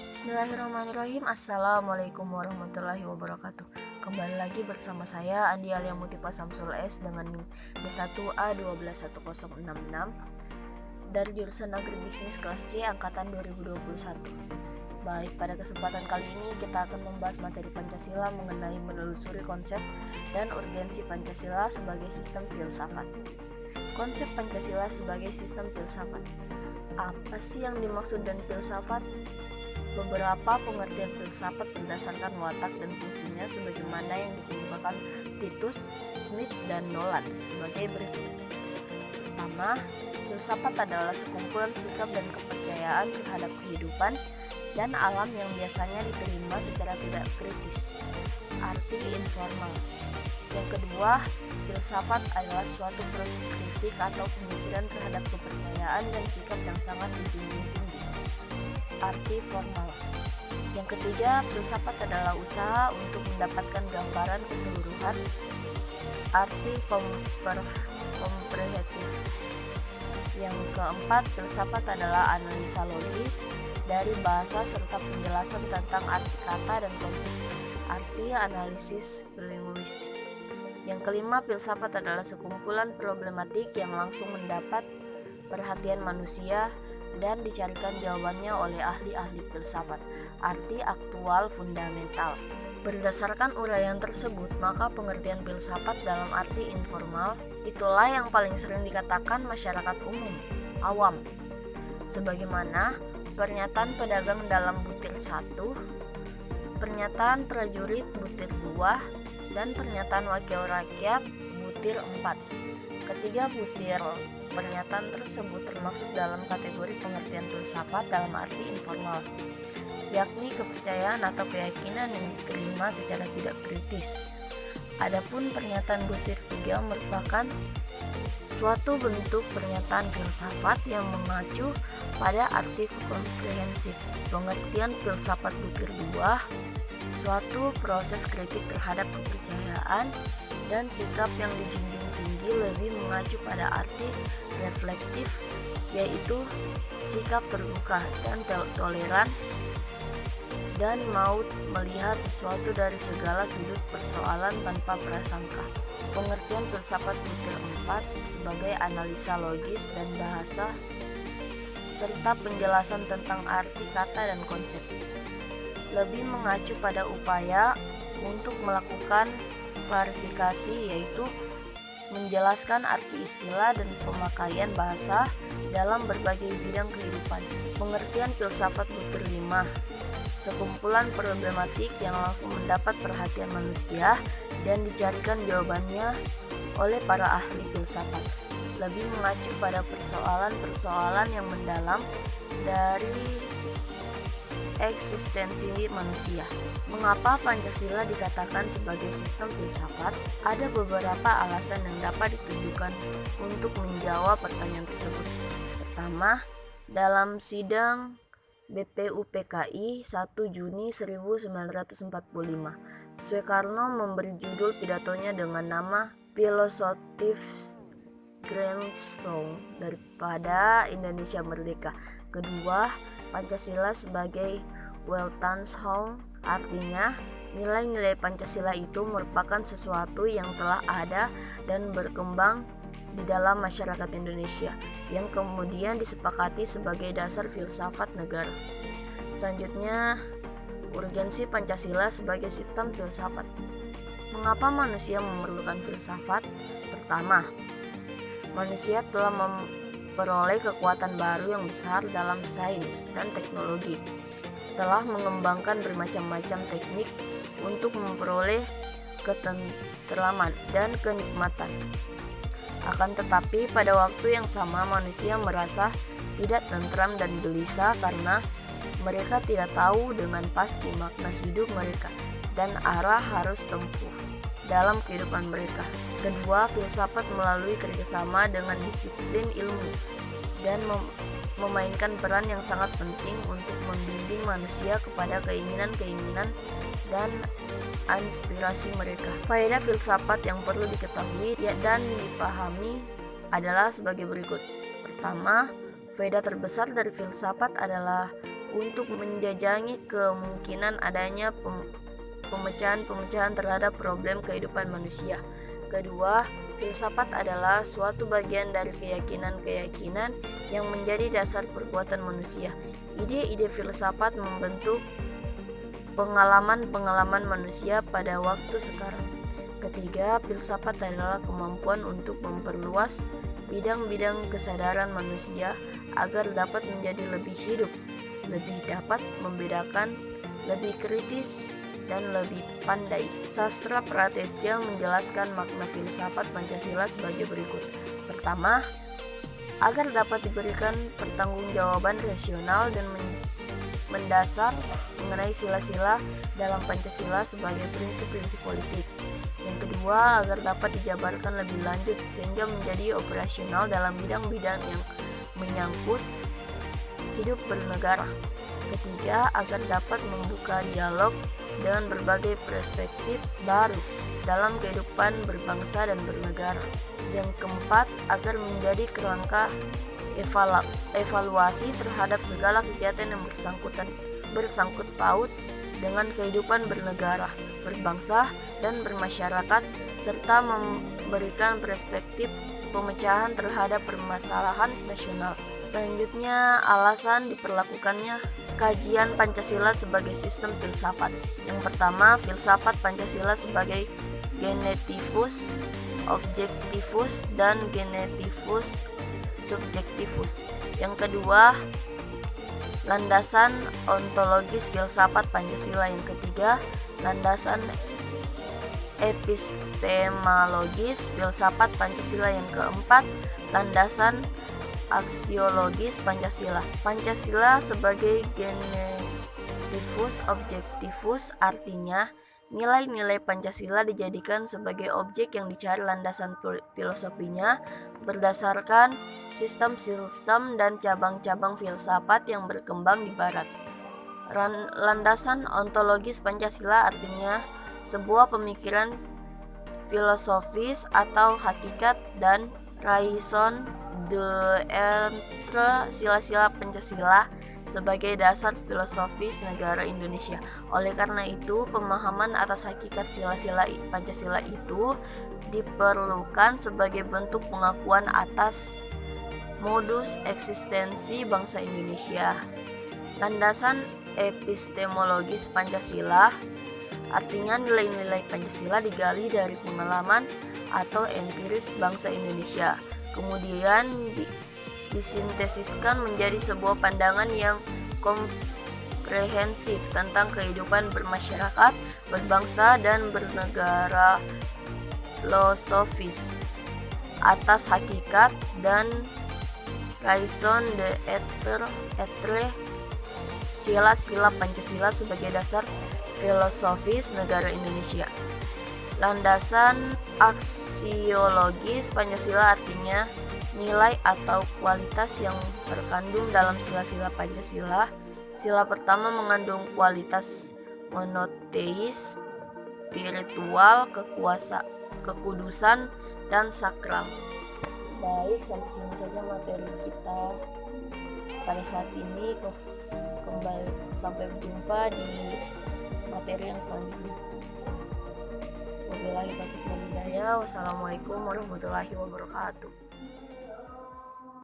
Bismillahirrahmanirrahim. Assalamualaikum warahmatullahi wabarakatuh. Kembali lagi bersama saya Andi Alia Mutipa Samsul S dengan NIM D1A1211066 dari jurusan Agribisnis kelas C angkatan 2021. Baik, pada kesempatan kali ini kita akan membahas materi Pancasila mengenai menelusuri konsep dan urgensi Pancasila sebagai sistem filsafat. Konsep Pancasila sebagai sistem filsafat. Apa sih yang dimaksud dengan filsafat? Beberapa pengertian filsafat berdasarkan watak dan fungsinya sebagaimana yang dikemukakan Titus, Smith, dan Nolan sebagai berikut. Pertama, filsafat adalah sekumpulan sikap dan kepercayaan terhadap kehidupan dan alam yang biasanya diterima secara tidak kritis, arti informal. Yang kedua, filsafat adalah suatu proses kritik atau pemikiran terhadap kepercayaan dan sikap yang sangat dijunjung tinggi, arti formal. Yang ketiga, filsafat adalah usaha untuk mendapatkan gambaran keseluruhan, arti komprehensif. Yang keempat, filsafat adalah analisa logis dari bahasa serta penjelasan tentang arti kata dan konsep, arti analisis linguistik. Yang kelima, filsafat adalah sekumpulan problematik yang langsung mendapat perhatian manusia dan dicarikan jawabannya oleh ahli-ahli filsafat, arti aktual fundamental. Berdasarkan uraian tersebut, maka pengertian filsafat dalam arti informal itulah yang paling sering dikatakan masyarakat umum, awam. Sebagaimana pernyataan pedagang dalam butir 1, pernyataan prajurit butir 2, dan pernyataan wakil rakyat butir 4. Ketiga butir pernyataan tersebut termasuk dalam kategori pengertian filsafat dalam arti informal, yakni kepercayaan atau keyakinan yang diterima secara tidak kritis. Adapun pernyataan butir 3 merupakan suatu bentuk pernyataan filsafat yang mengacu pada arti komprehensif. Pengertian filsafat butir 2, suatu proses kritik terhadap kepercayaan dan sikap yang dijunjung tinggi, lebih mengacu pada arti reflektif, yaitu sikap terbuka dan toleran dan mau melihat sesuatu dari segala sudut persoalan tanpa prasangka. Pengertian filsafat butir 4 sebagai analisa logis dan bahasa serta penjelasan tentang arti kata dan konsep, lebih mengacu pada upaya untuk melakukan klarifikasi, yaitu menjelaskan arti istilah dan pemakaian bahasa dalam berbagai bidang kehidupan. Pengertian filsafat butir 5, sekumpulan problematik yang langsung mendapat perhatian manusia dan dicarikan jawabannya oleh para ahli filsafat, lebih mengacu pada persoalan-persoalan yang mendalam dari eksistensi manusia. Mengapa Pancasila dikatakan sebagai sistem filsafat? Ada beberapa alasan yang dapat ditujukan untuk menjawab pertanyaan tersebut. Pertama, dalam sidang BPUPKI 1 Juni 1945, Soekarno memberi judul pidatonya dengan nama Philosophisch Grundzüge daripada Indonesia Merdeka. Kedua, Pancasila sebagai Weltanschauung, artinya nilai-nilai Pancasila itu merupakan sesuatu yang telah ada dan berkembang di dalam masyarakat Indonesia yang kemudian disepakati sebagai dasar filsafat negara. Selanjutnya, urgensi Pancasila sebagai sistem filsafat. Mengapa manusia memerlukan filsafat? Pertama, manusia telah memperoleh kekuatan baru yang besar dalam sains dan teknologi, telah mengembangkan bermacam-macam teknik untuk memperoleh ketentraman dan kenikmatan. Akan tetapi pada waktu yang sama manusia merasa tidak tentram dan gelisah karena mereka tidak tahu dengan pasti makna hidup mereka dan arah harus tempuh dalam kehidupan mereka. Kedua, filsafat melalui kerjasama dengan disiplin ilmu dan memainkan peran yang sangat penting untuk membimbing manusia kepada keinginan-keinginan dan inspirasi mereka. Faedah filsafat yang perlu diketahui dan dipahami adalah sebagai berikut. Pertama, faedah terbesar dari filsafat adalah untuk menjajangi kemungkinan adanya pemecahan-pemecahan terhadap problem kehidupan manusia. Kedua, filsafat adalah suatu bagian dari keyakinan-keyakinan yang menjadi dasar perbuatan manusia. Ide-ide filsafat membentuk pengalaman-pengalaman manusia pada waktu sekarang. Ketiga, filsafat adalah kemampuan untuk memperluas bidang-bidang kesadaran manusia agar dapat menjadi lebih hidup, lebih dapat membedakan, lebih kritis, dan lebih pandai. Sastra Prateja menjelaskan makna filsafat Pancasila sebagai berikut. Pertama, agar dapat diberikan pertanggungjawaban rasional dan mendasar mengenai sila-sila dalam Pancasila sebagai prinsip-prinsip politik. Yang kedua, agar dapat dijabarkan lebih lanjut sehingga menjadi operasional dalam bidang-bidang yang menyangkut hidup bernegara. Ketiga, agar dapat membuka dialog dengan berbagai perspektif baru dalam kehidupan berbangsa dan bernegara. Yang keempat, agar menjadi kerangka evaluasi terhadap segala kegiatan yang bersangkut paut dengan kehidupan bernegara, berbangsa, dan bermasyarakat, serta memberikan perspektif pemecahan terhadap permasalahan nasional. Selanjutnya, alasan diperlakukannya kajian Pancasila sebagai sistem filsafat. Yang pertama, filsafat Pancasila sebagai genetivus objektivus dan genetivus subjektivus. Yang kedua, landasan ontologis filsafat Pancasila. Yang ketiga, landasan epistemologis filsafat Pancasila. Yang keempat, landasan aksiologis Pancasila. Pancasila sebagai genetivus objektivus artinya nilai-nilai Pancasila dijadikan sebagai objek yang dicari landasan filosofinya berdasarkan sistem-sistem dan cabang-cabang filsafat yang berkembang di barat. Landasan ontologis Pancasila artinya sebuah pemikiran filosofis atau hakikat dan raison d'être sila-sila Pancasila sebagai dasar filosofis negara Indonesia. Oleh karena itu, pemahaman atas hakikat sila-sila Pancasila itu diperlukan sebagai bentuk pengakuan atas modus eksistensi bangsa Indonesia. Landasan epistemologis Pancasila artinya nilai-nilai Pancasila digali dari pengalaman atau empiris bangsa Indonesia, kemudian disintesiskan menjadi sebuah pandangan yang komprehensif tentang kehidupan bermasyarakat, berbangsa, dan bernegara, filosofis atas hakikat dan raison d'être sila-sila Pancasila sebagai dasar filosofis negara Indonesia. Landasan aksiologis Pancasila artinya nilai atau kualitas yang terkandung dalam sila-sila Pancasila. Sila pertama mengandung kualitas monoteis, spiritual, kekudusan, dan sakral. Baik, sampai sini saja materi kita pada saat ini. Kembali, sampai berjumpa di materi yang selanjutnya. Wabillahi taufiq wal hidayah. Wassalamualaikum warahmatullahi wabarakatuh.